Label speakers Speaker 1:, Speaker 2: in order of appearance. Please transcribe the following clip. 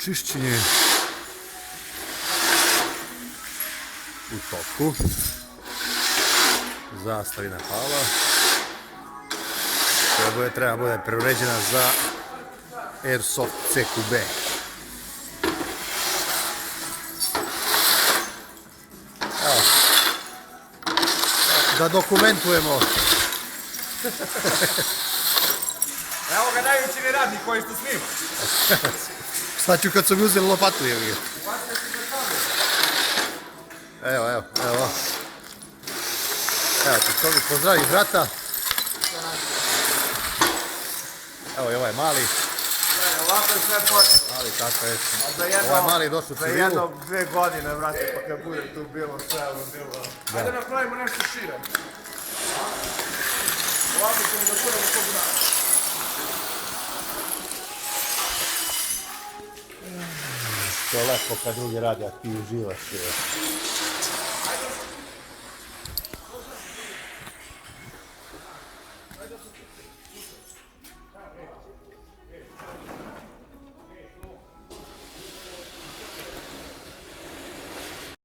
Speaker 1: čišćenje u toku. Zastavina hala. Koja treba bude preuređena za Airsoft CQB. Evo. Da dokumentujemo.
Speaker 2: Evo ga najveći neradnik koji što snima.
Speaker 1: Sad ću kad su mi uzeli lopatu, je li? Evo. Evo ti to mi pozdravi brata. Evo i ovaj mali.
Speaker 2: Ovako je sve počeo.
Speaker 1: Mali tako je. Ovaj mali je došao u
Speaker 2: Za
Speaker 1: civilu.
Speaker 2: 1-2 godine, brate, pa kad bude tu bilo sve, bilo. Ajde napravimo nešto šire. Ovako ćemo da budemo kog dana.
Speaker 1: To je lepo kad drugi radi, a ti uživaš.